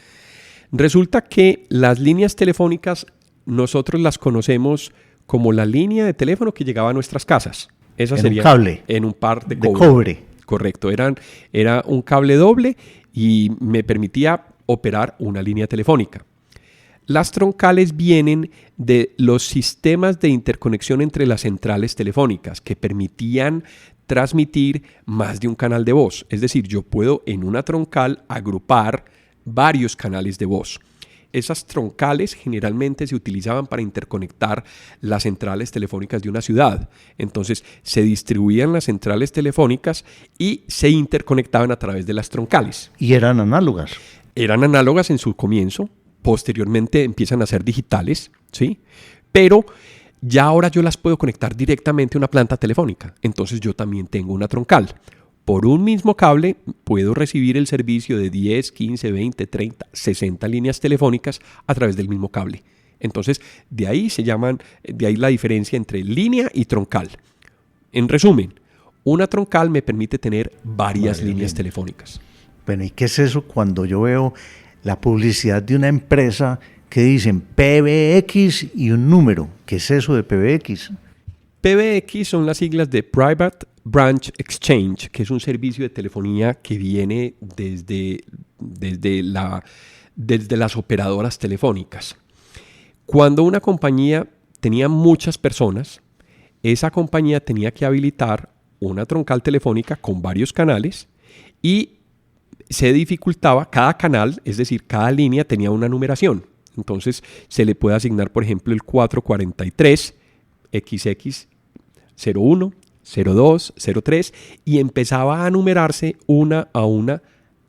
Resulta que las líneas telefónicas nosotros las conocemos como la línea de teléfono que llegaba a nuestras casas. Esa sería un cable. En un par de cobre. Correcto, era un cable doble y me permitía operar una línea telefónica. Las troncales vienen de los sistemas de interconexión entre las centrales telefónicas que permitían transmitir más de un canal de voz. Es decir, yo puedo en una troncal agrupar varios canales de voz. Esas troncales generalmente se utilizaban para interconectar las centrales telefónicas de una ciudad. Entonces se distribuían las centrales telefónicas y se interconectaban a través de las troncales. ¿Y eran análogas? Eran análogas en su comienzo, posteriormente empiezan a ser digitales, ¿sí? Pero ya ahora yo las puedo conectar directamente a una planta telefónica. Entonces yo también tengo una troncal. Por un mismo cable puedo recibir el servicio de 10, 15, 20, 30, 60 líneas telefónicas a través del mismo cable. Entonces, de ahí la diferencia entre línea y troncal. En resumen, una troncal me permite tener varias líneas telefónicas. Bueno, ¿y qué es eso cuando yo veo la publicidad de una empresa que dicen PBX y un número? ¿Qué es eso de PBX? PBX son las siglas de Private Branch Exchange, que es un servicio de telefonía que viene desde las operadoras telefónicas. Cuando una compañía tenía muchas personas, esa compañía tenía que habilitar una troncal telefónica con varios canales y se dificultaba cada canal, es decir, cada línea tenía una numeración. Entonces se le puede asignar, por ejemplo, el 443 XX 01, 02, 03 y empezaba a numerarse una a una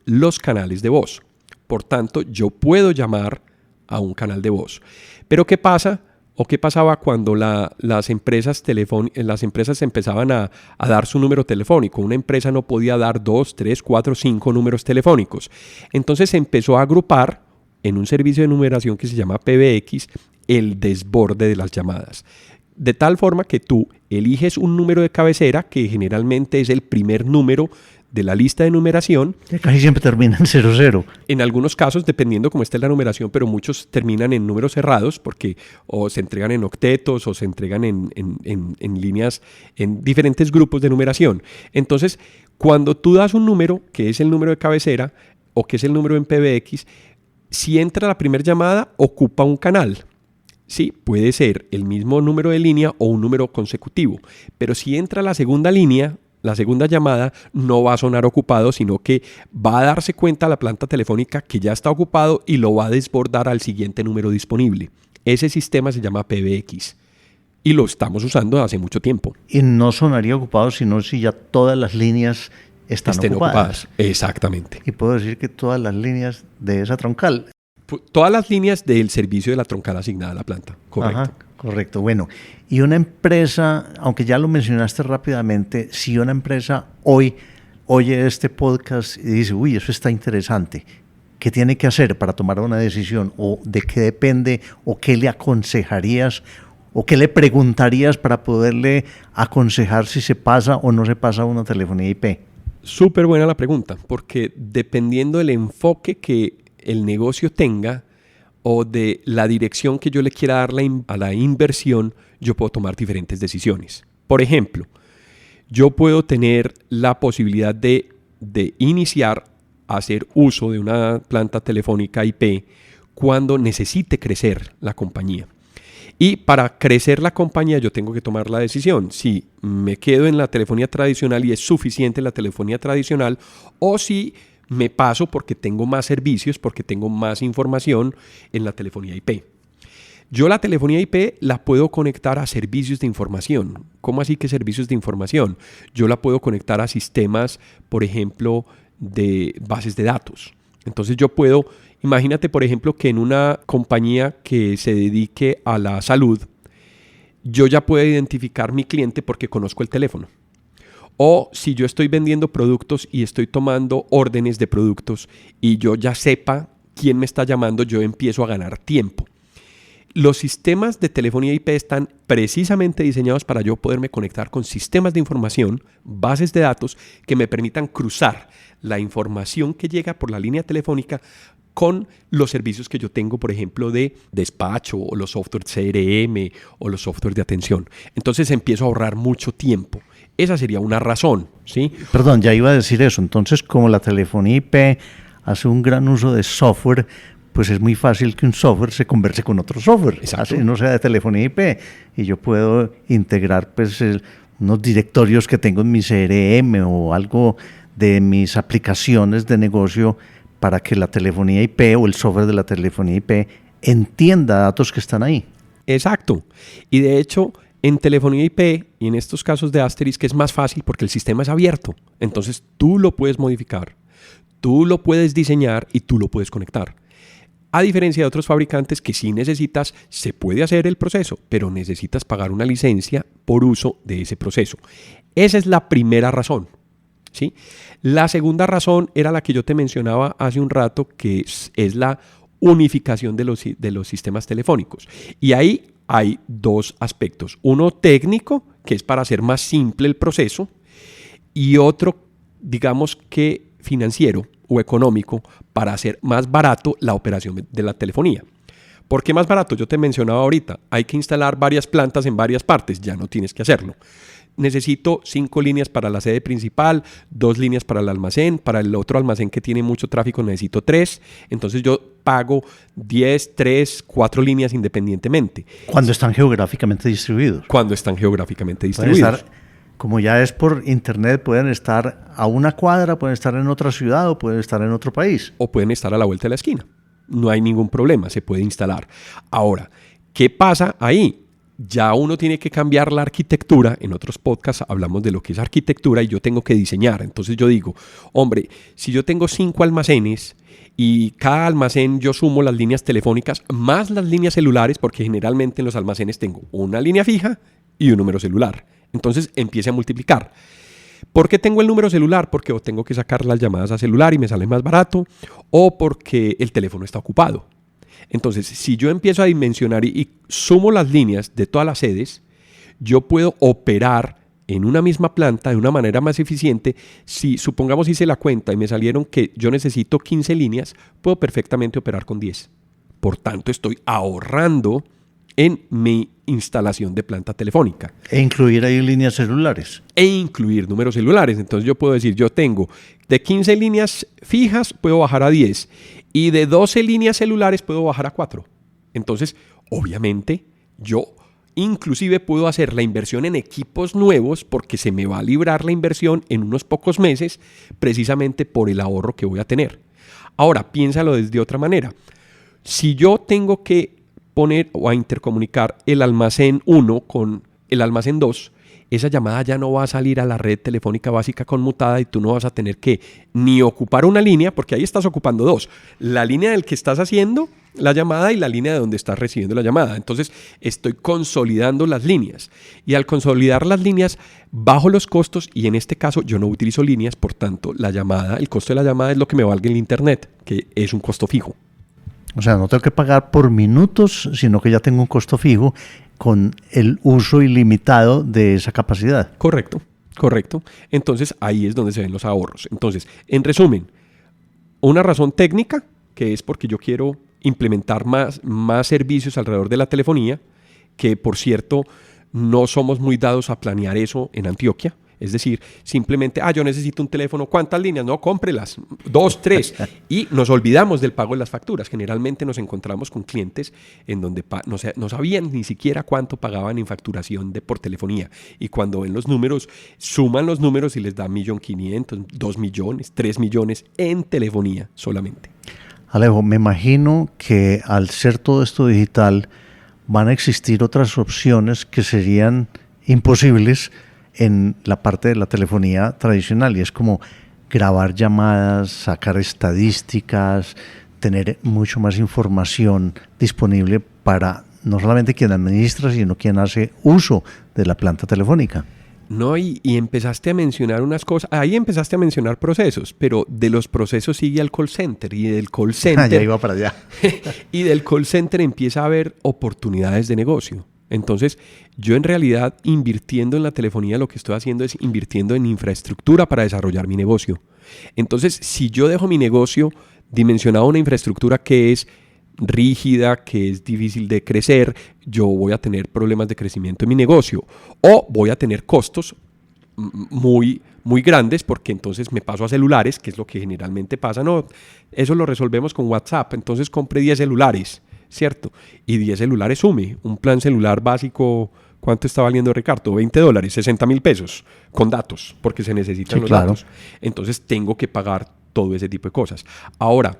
los canales de voz. Por tanto, yo puedo llamar a un canal de voz. Pero ¿qué pasa? ¿O qué pasaba cuando las empresas empezaban a dar su número telefónico? Una empresa no podía dar 2, 3, 4, 5 números telefónicos. Entonces se empezó a agrupar en un servicio de numeración que se llama PBX el desborde de las llamadas. De tal forma que tú eliges un número de cabecera que generalmente es el primer número de la lista de numeración. Que casi siempre termina en 00. En algunos casos, dependiendo cómo esté la numeración, pero muchos terminan en números cerrados porque o se entregan en octetos o se entregan en líneas, en diferentes grupos de numeración. Entonces, cuando tú das un número, que es el número de cabecera o que es el número en PBX, si entra la primera llamada, ocupa un canal. Sí, puede ser el mismo número de línea o un número consecutivo, pero si entra la segunda línea, la segunda llamada no va a sonar ocupado, sino que va a darse cuenta la planta telefónica que ya está ocupado y lo va a desbordar al siguiente número disponible. Ese sistema se llama PBX y lo estamos usando hace mucho tiempo. Y no sonaría ocupado sino si ya todas las líneas estén ocupadas. Exactamente. Y puedo decir que todas las líneas de esa troncal. Todas las líneas del servicio de la troncal asignada a la planta, correcto. Ajá, correcto. Bueno, y una empresa, aunque ya lo mencionaste rápidamente, si una empresa hoy oye este podcast y dice, uy, eso está interesante, ¿qué tiene que hacer para tomar una decisión? ¿O de qué depende? ¿O qué le aconsejarías? ¿O qué le preguntarías para poderle aconsejar si se pasa o no se pasa una telefonía IP? Súper buena la pregunta, porque dependiendo del enfoque que el negocio tenga o de la dirección que yo le quiera dar a la inversión, yo puedo tomar diferentes decisiones. Por ejemplo, yo puedo tener la posibilidad de iniciar a hacer uso de una planta telefónica IP cuando necesite crecer la compañía. Y para crecer la compañía yo tengo que tomar la decisión si me quedo en la telefonía tradicional y es suficiente la telefonía tradicional, o si me paso porque tengo más servicios, porque tengo más información en la telefonía IP. Yo la telefonía IP la puedo conectar a servicios de información. ¿Cómo así que servicios de información? Yo la puedo conectar a sistemas, por ejemplo, de bases de datos. Entonces yo puedo, imagínate por ejemplo que en una compañía que se dedique a la salud, yo ya puedo identificar mi cliente porque conozco el teléfono. O si yo estoy vendiendo productos y estoy tomando órdenes de productos y yo ya sepa quién me está llamando, yo empiezo a ganar tiempo. Los sistemas de telefonía IP están precisamente diseñados para yo poderme conectar con sistemas de información, bases de datos que me permitan cruzar la información que llega por la línea telefónica con los servicios que yo tengo, por ejemplo, de despacho o los software CRM o los software de atención. Entonces empiezo a ahorrar mucho tiempo. Esa sería una razón, ¿sí? Perdón, ya iba a decir eso. Entonces, como la telefonía IP hace un gran uso de software, pues es muy fácil que un software se converse con otro software. Exacto. Así no sea de telefonía IP. Y yo puedo integrar pues unos directorios que tengo en mi CRM o algo de mis aplicaciones de negocio para que la telefonía IP o el software de la telefonía IP entienda datos que están ahí. Exacto. Y de hecho, en telefonía IP y en estos casos de Asterisk es más fácil porque el sistema es abierto. Entonces tú lo puedes modificar, tú lo puedes diseñar y tú lo puedes conectar. A diferencia de otros fabricantes que sí necesitas, se puede hacer el proceso, pero necesitas pagar una licencia por uso de ese proceso. Esa es la primera razón, ¿sí? La segunda razón era la que yo te mencionaba hace un rato, que es la unificación de los sistemas telefónicos. Y ahí hay dos aspectos. Uno técnico, que es para hacer más simple el proceso, y otro, digamos que financiero o económico, para hacer más barato la operación de la telefonía. ¿Por qué más barato? Yo te mencionaba ahorita, hay que instalar varias plantas en varias partes, ya no tienes que hacerlo. Necesito 5 líneas para la sede principal, 2 líneas para el almacén, para el otro almacén que tiene mucho tráfico necesito 3, entonces yo pago 10, 3, 4 líneas independientemente. Cuando están geográficamente distribuidos. Cuando están geográficamente Pueden distribuidos. estar, como ya es por internet, pueden estar a una cuadra, pueden estar en otra ciudad o pueden estar en otro país. O pueden estar a la vuelta de la esquina. No hay ningún problema, se puede instalar. Ahora, ¿qué pasa ahí? Ya uno tiene que cambiar la arquitectura. En otros podcasts hablamos de lo que es arquitectura y yo tengo que diseñar. Entonces yo digo, hombre, si yo tengo 5 almacenes y cada almacén yo sumo las líneas telefónicas más las líneas celulares, porque generalmente en los almacenes tengo una línea fija y un número celular. Entonces empiece a multiplicar. ¿Por qué tengo el número celular? Porque o tengo que sacar las llamadas a celular y me sale más barato, o porque el teléfono está ocupado. Entonces, si yo empiezo a dimensionar y sumo las líneas de todas las sedes, yo puedo operar en una misma planta de una manera más eficiente. Si supongamos hice la cuenta y me salieron que yo necesito 15 líneas, puedo perfectamente operar con 10. Por tanto, estoy ahorrando en mi instalación de planta telefónica. E incluir ahí líneas celulares. E incluir números celulares. Entonces yo puedo decir, yo tengo de 15 líneas fijas, puedo bajar a 10. Y de 12 líneas celulares puedo bajar a 4. Entonces, obviamente, yo inclusive puedo hacer la inversión en equipos nuevos porque se me va a librar la inversión en unos pocos meses precisamente por el ahorro que voy a tener. Ahora, piénsalo desde otra manera. Si yo tengo que poner o a intercomunicar el almacén 1 con el almacén 2, esa llamada ya no va a salir a la red telefónica básica conmutada y tú no vas a tener que ni ocupar una línea, porque ahí estás ocupando 2. La línea del que estás haciendo la llamada y la línea de donde estás recibiendo la llamada. Entonces estoy consolidando las líneas y al consolidar las líneas bajo los costos y en este caso yo no utilizo líneas, por tanto la llamada, el costo de la llamada es lo que me valga el internet, que es un costo fijo. O sea, no tengo que pagar por minutos, sino que ya tengo un costo fijo con el uso ilimitado de esa capacidad. Correcto. Entonces ahí es donde se ven los ahorros. Entonces, en resumen, una razón técnica, que es porque yo quiero implementar más servicios alrededor de la telefonía, que por cierto no somos muy dados a planear eso en Antioquia. Es decir, simplemente, yo necesito un teléfono, ¿cuántas líneas? No, cómprelas, 2, 3. Y nos olvidamos del pago de las facturas. Generalmente nos encontramos con clientes en donde no sabían ni siquiera cuánto pagaban en facturación por telefonía. Y cuando ven los números, suman los números y les da 1.500.000, 2 millones, 3 millones en telefonía solamente. Alejo, me imagino que al ser todo esto digital, van a existir otras opciones que serían imposibles en la parte de la telefonía tradicional, y es como grabar llamadas, sacar estadísticas, tener mucho más información disponible para no solamente quien administra, sino quien hace uso de la planta telefónica. No, y empezaste a mencionar unas cosas, ahí empezaste a mencionar procesos, pero de los procesos sigue al call center, y del call center ya iba para allá. y del call center empieza a haber oportunidades de negocio. Entonces, yo en realidad, invirtiendo en la telefonía, lo que estoy haciendo es invirtiendo en infraestructura para desarrollar mi negocio. Entonces, si yo dejo mi negocio dimensionado a una infraestructura que es rígida, que es difícil de crecer, yo voy a tener problemas de crecimiento en mi negocio, o voy a tener costos muy, muy grandes, porque entonces me paso a celulares, que es lo que generalmente pasa. No, eso lo resolvemos con WhatsApp, entonces compre 10 celulares. ¿Cierto? Y 10 celulares sume. Un plan celular básico, ¿cuánto está valiendo, Ricardo? $20, $60,000 con datos, porque se necesitan los datos. Entonces tengo que pagar todo ese tipo de cosas. Ahora,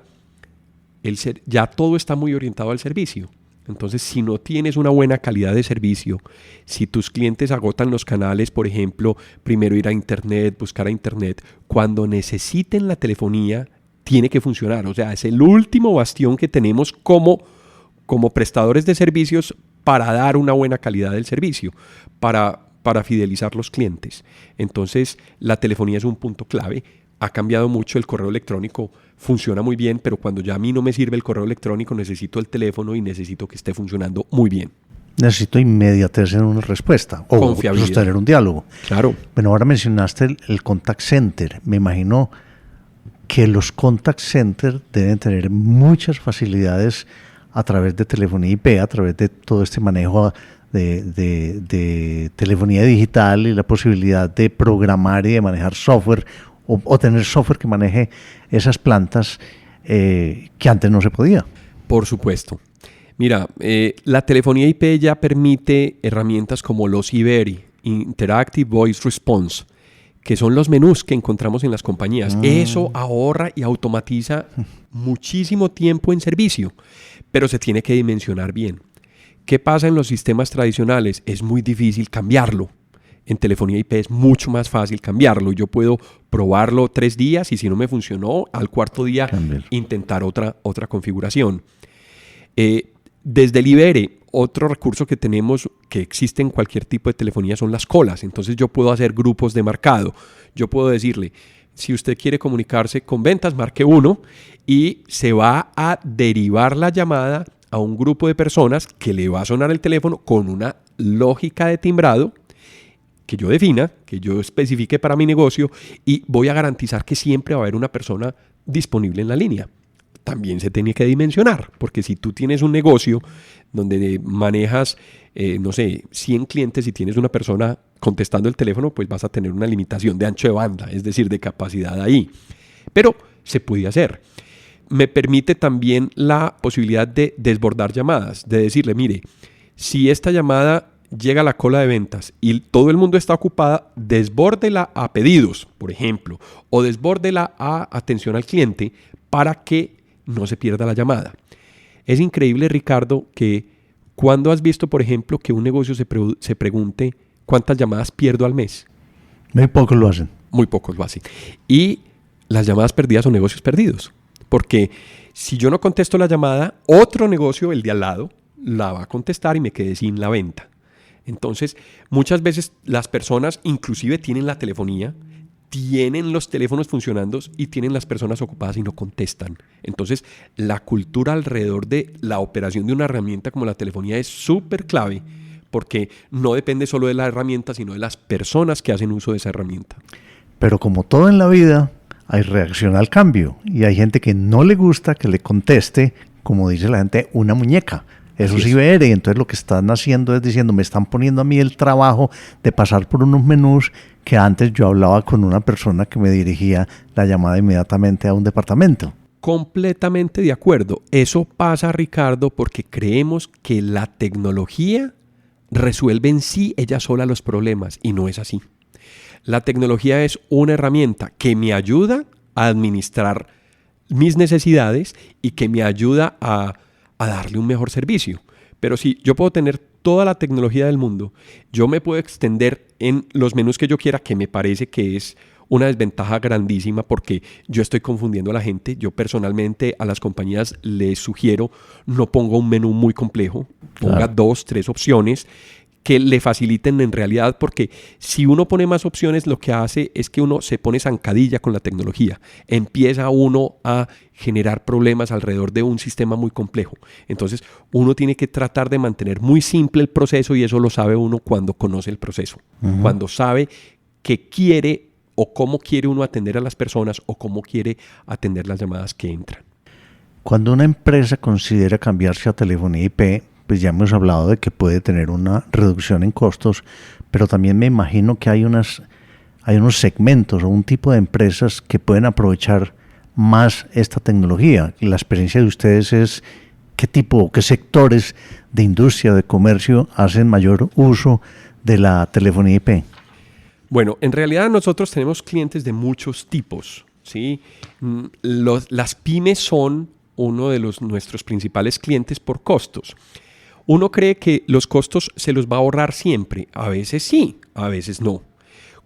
ya todo está muy orientado al servicio. Entonces, si no tienes una buena calidad de servicio, si tus clientes agotan los canales, por ejemplo, primero ir a internet, buscar a internet, cuando necesiten la telefonía, tiene que funcionar. O sea, es el último bastión que tenemos como prestadores de servicios para dar una buena calidad del servicio, para fidelizar los clientes. Entonces, la telefonía es un punto clave. Ha cambiado mucho, el correo electrónico funciona muy bien, pero cuando ya a mí no me sirve el correo electrónico, necesito el teléfono y necesito que esté funcionando muy bien. Necesito inmediatez en una respuesta o sostener un diálogo. Claro. Bueno, ahora mencionaste el contact center. Me imagino que los contact centers deben tener muchas facilidades a través de telefonía IP, a través de todo este manejo de telefonía digital y la posibilidad de programar y de manejar software o tener software que maneje esas plantas que antes no se podía. Por supuesto. Mira, la telefonía IP ya permite herramientas como los IVERI, Interactive Voice Response, que son los menús que encontramos en las compañías. Eso ahorra y automatiza muchísimo tiempo en servicio, pero se tiene que dimensionar bien. ¿Qué pasa en los sistemas tradicionales? Es muy difícil cambiarlo. En telefonía IP es mucho más fácil cambiarlo. Yo puedo probarlo 3 días y si no me funcionó, al 4º día intentar otra configuración. Desde el IVERI, otro recurso que tenemos que existe en cualquier tipo de telefonía son las colas. Entonces yo puedo hacer grupos de marcado. Yo puedo decirle, si usted quiere comunicarse con ventas, marque 1 y se va a derivar la llamada a un grupo de personas que le va a sonar el teléfono con una lógica de timbrado que yo defina, que yo especifique para mi negocio, y voy a garantizar que siempre va a haber una persona disponible en la línea. También se tiene que dimensionar, porque si tú tienes un negocio donde manejas, 100 clientes y tienes una persona contestando el teléfono, pues vas a tener una limitación de ancho de banda, es decir, de capacidad ahí. Pero se puede hacer. Me permite también la posibilidad de desbordar llamadas, de decirle, mire, si esta llamada llega a la cola de ventas y todo el mundo está ocupada, desbórdela a pedidos, por ejemplo, o desbórdela a atención al cliente para que no se pierda la llamada. Es increíble, Ricardo, que cuando has visto, por ejemplo, que un negocio se pregunte cuántas llamadas pierdo al mes. Muy pocos lo hacen. Muy pocos lo hacen. Y las llamadas perdidas son negocios perdidos. Porque si yo no contesto la llamada, otro negocio, el de al lado, la va a contestar y me quedé sin la venta. Entonces, muchas veces las personas inclusive tienen la telefonía, tienen los teléfonos funcionando y tienen las personas ocupadas y no contestan. Entonces, la cultura alrededor de la operación de una herramienta como la telefonía es súper clave, porque no depende solo de la herramienta, sino de las personas que hacen uso de esa herramienta. Pero como todo en la vida, hay reacción al cambio y hay gente que no le gusta que le conteste como dice la gente, una muñeca. Eso Así sí es. ver, y entonces lo que están haciendo es diciendo, me están poniendo a mí el trabajo de pasar por unos menús que antes yo hablaba con una persona que me dirigía la llamada inmediatamente a un departamento. Completamente de acuerdo. Eso pasa, Ricardo, porque creemos que la tecnología resuelve en sí ella sola los problemas y no es así. La tecnología es una herramienta que me ayuda a administrar mis necesidades y que me ayuda a darle un mejor servicio. Pero si yo puedo tener toda la tecnología del mundo, yo me puedo extender en los menús que yo quiera, que me parece que es una desventaja grandísima porque yo estoy confundiendo a la gente. Yo personalmente a las compañías les sugiero no ponga un menú muy complejo, ponga Claro. 2, 3 opciones que le faciliten en realidad, porque si uno pone más opciones, lo que hace es que uno se pone zancadilla con la tecnología. Empieza uno a generar problemas alrededor de un sistema muy complejo. Entonces, uno tiene que tratar de mantener muy simple el proceso y eso lo sabe uno cuando conoce el proceso. Cuando sabe qué quiere o cómo quiere uno atender a las personas o cómo quiere atender las llamadas que entran. Cuando una empresa considera cambiarse a telefonía IP, pues ya hemos hablado de que puede tener una reducción en costos, pero también me imagino que hay unos segmentos o un tipo de empresas que pueden aprovechar más esta tecnología. La experiencia de ustedes es qué tipo, qué sectores de industria o de comercio hacen mayor uso de la telefonía IP. Bueno, en realidad nosotros tenemos clientes de muchos tipos, ¿sí? Las pymes son uno de nuestros principales clientes por costos. Uno cree que los costos se los va a ahorrar siempre. A veces sí, a veces no.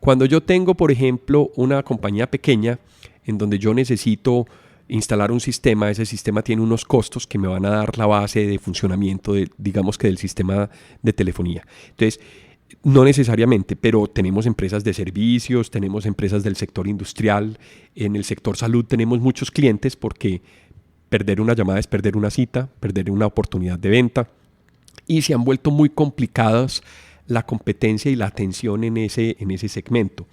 Cuando yo tengo, por ejemplo, una compañía pequeña en donde yo necesito instalar un sistema, ese sistema tiene unos costos que me van a dar la base de funcionamiento, digamos que del sistema de telefonía. Entonces, no necesariamente, pero tenemos empresas de servicios, tenemos empresas del sector industrial, en el sector salud tenemos muchos clientes porque perder una llamada es perder una cita, perder una oportunidad de venta. Y se han vuelto muy complicadas la competencia y la atención en ese segmento.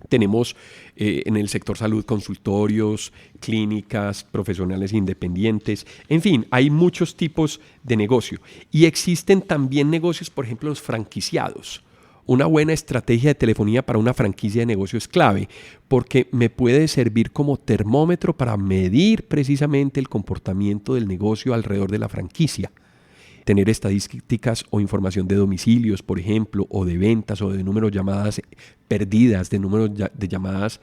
Tenemos en el sector salud consultorios, clínicas, profesionales independientes, en fin, hay muchos tipos de negocio. Y existen también negocios, por ejemplo, los franquiciados. Una buena estrategia de telefonía para una franquicia de negocio es clave porque me puede servir como termómetro para medir precisamente el comportamiento del negocio alrededor de la franquicia. Tener estadísticas o información de domicilios, por ejemplo, o de ventas o de números de llamadas perdidas, de números de llamadas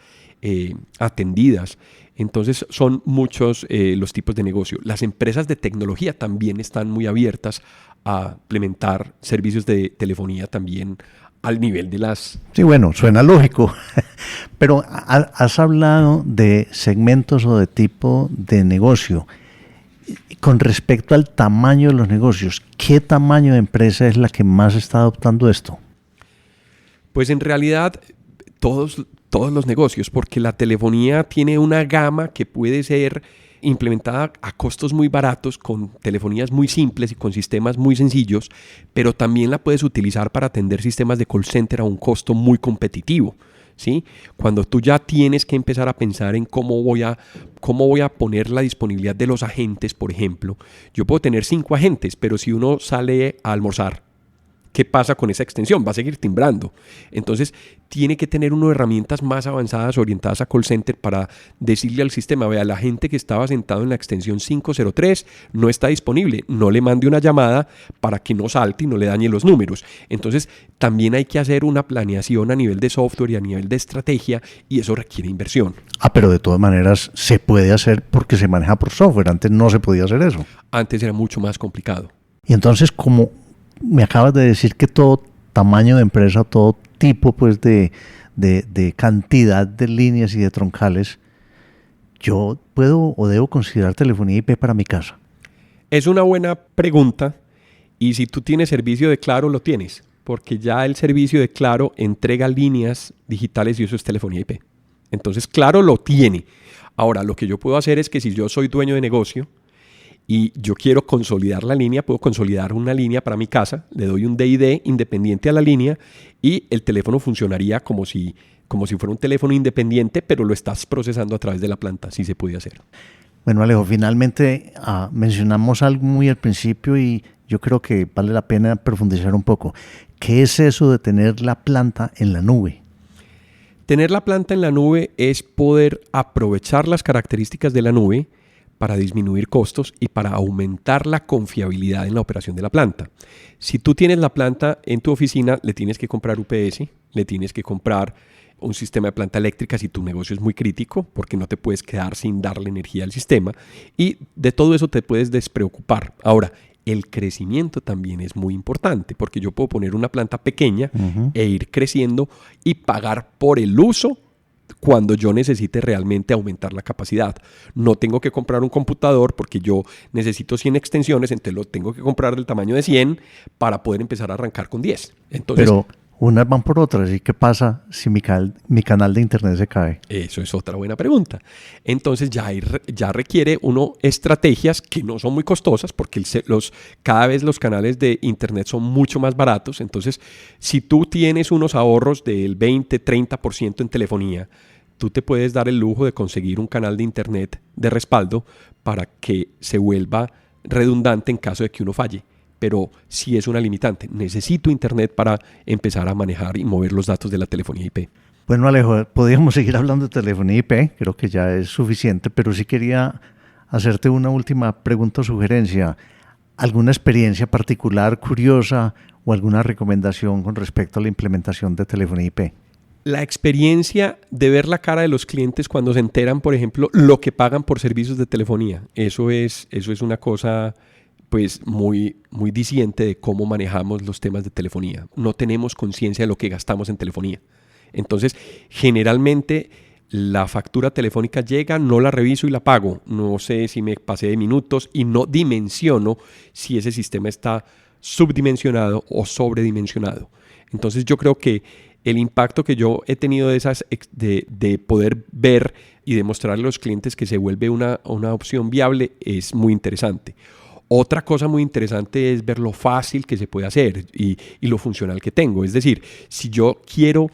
atendidas. Entonces son muchos los tipos de negocio. Las empresas de tecnología también están muy abiertas a implementar servicios de telefonía también al nivel de las... Sí, bueno, suena lógico, pero has hablado de segmentos o de tipo de negocio. Con respecto al tamaño de los negocios, ¿qué tamaño de empresa es la que más está adoptando esto? Pues en realidad todos los negocios, porque la telefonía tiene una gama que puede ser implementada a costos muy baratos, con telefonías muy simples y con sistemas muy sencillos, pero también la puedes utilizar para atender sistemas de call center a un costo muy competitivo. ¿Sí? Cuando tú ya tienes que empezar a pensar en cómo voy a poner la disponibilidad de los agentes, por ejemplo, yo puedo tener 5 agentes, pero si uno sale a almorzar, ¿qué pasa con esa extensión? Va a seguir timbrando. Entonces, tiene que tener unas herramientas más avanzadas orientadas a call center para decirle al sistema, vea, la gente que estaba sentado en la extensión 503 no está disponible, no le mande una llamada para que no salte y no le dañe los números. Entonces, también hay que hacer una planeación a nivel de software y a nivel de estrategia y eso requiere inversión. Pero de todas maneras se puede hacer porque se maneja por software. Antes no se podía hacer eso. Antes era mucho más complicado. Y entonces, como me acabas de decir que todo tamaño de empresa, todo tipo pues de cantidad de líneas y de troncales, yo puedo o debo considerar telefonía IP para mi casa. Es una buena pregunta y si tú tienes servicio de Claro, lo tienes, porque ya el servicio de Claro entrega líneas digitales y eso es telefonía IP. Entonces, Claro lo tiene. Ahora, lo que yo puedo hacer es que si yo soy dueño de negocio y yo quiero consolidar la línea, puedo consolidar una línea para mi casa, le doy un DID independiente a la línea y el teléfono funcionaría como si fuera un teléfono independiente, pero lo estás procesando a través de la planta, sí se puede hacer. Bueno, Alejo, finalmente mencionamos algo muy al principio y yo creo que vale la pena profundizar un poco. ¿Qué es eso de tener la planta en la nube? Tener la planta en la nube es poder aprovechar las características de la nube para disminuir costos y para aumentar la confiabilidad en la operación de la planta. Si tú tienes la planta en tu oficina, le tienes que comprar UPS, le tienes que comprar un sistema de planta eléctrica si tu negocio es muy crítico, porque no te puedes quedar sin darle energía al sistema, y de todo eso te puedes despreocupar. Ahora, el crecimiento también es muy importante, porque yo puedo poner una planta pequeña e ir creciendo y pagar por el uso cuando yo necesite realmente aumentar la capacidad. No tengo que comprar un computador porque yo necesito 100 extensiones, entonces lo tengo que comprar del tamaño de 100 para poder empezar a arrancar con 10. Entonces, pero unas van por otras. ¿Y qué pasa si mi canal de internet se cae? Eso es otra buena pregunta. Entonces ya requiere uno estrategias que no son muy costosas porque cada vez los canales de internet son mucho más baratos. Entonces, si tú tienes unos ahorros del 20-30% en telefonía, tú te puedes dar el lujo de conseguir un canal de internet de respaldo para que se vuelva redundante en caso de que uno falle. Pero sí es una limitante. Necesito internet para empezar a manejar y mover los datos de la telefonía IP. Bueno, Alejo, podríamos seguir hablando de telefonía IP, creo que ya es suficiente, pero sí quería hacerte una última pregunta o sugerencia. ¿Alguna experiencia particular, curiosa o alguna recomendación con respecto a la implementación de telefonía IP? La experiencia de ver la cara de los clientes cuando se enteran, por ejemplo, lo que pagan por servicios de telefonía. Eso es una cosa pues muy diciente de cómo manejamos los temas de telefonía. No tenemos conciencia de lo que gastamos en telefonía. Entonces, generalmente la factura telefónica llega, no la reviso y la pago. No sé si me pasé de minutos y no dimensiono si ese sistema está subdimensionado o sobredimensionado. Entonces, yo creo que el impacto que yo he tenido de poder ver y demostrarle a los clientes que se vuelve una opción viable es muy interesante. Otra cosa muy interesante es ver lo fácil que se puede hacer y lo funcional que tengo. Es decir, si yo quiero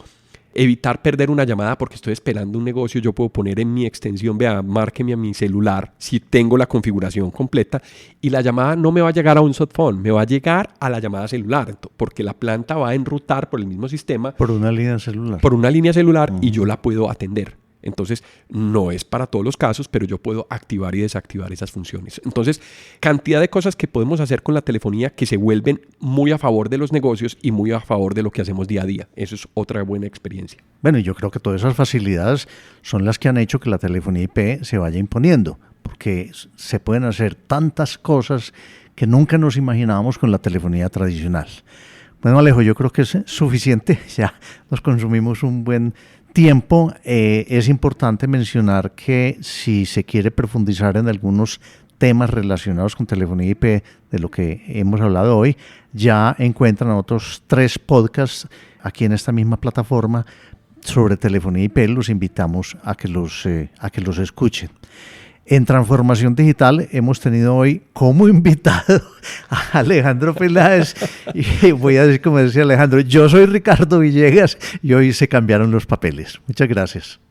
evitar perder una llamada porque estoy esperando un negocio, yo puedo poner en mi extensión, márqueme a mi celular si tengo la configuración completa y la llamada no me va a llegar a un softphone, me va a llegar a la llamada celular porque la planta va a enrutar por el mismo sistema. Por una línea celular. Por una línea celular y yo la puedo atender. Entonces, no es para todos los casos, pero yo puedo activar y desactivar esas funciones. Entonces, cantidad de cosas que podemos hacer con la telefonía que se vuelven muy a favor de los negocios y muy a favor de lo que hacemos día a día. Eso es otra buena experiencia. Bueno, yo creo que todas esas facilidades son las que han hecho que la telefonía IP se vaya imponiendo, porque se pueden hacer tantas cosas que nunca nos imaginábamos con la telefonía tradicional. Bueno, Alejo, yo creo que es suficiente. Ya nos consumimos un buen tiempo. Es importante mencionar que si se quiere profundizar en algunos temas relacionados con telefonía IP de lo que hemos hablado hoy, ya encuentran otros 3 podcasts aquí en esta misma plataforma sobre telefonía IP. Los invitamos a que los escuchen. En Transformación Digital hemos tenido hoy como invitado a Alejandro Peláez y voy a decir como decía Alejandro, yo soy Ricardo Villegas y hoy se cambiaron los papeles. Muchas gracias.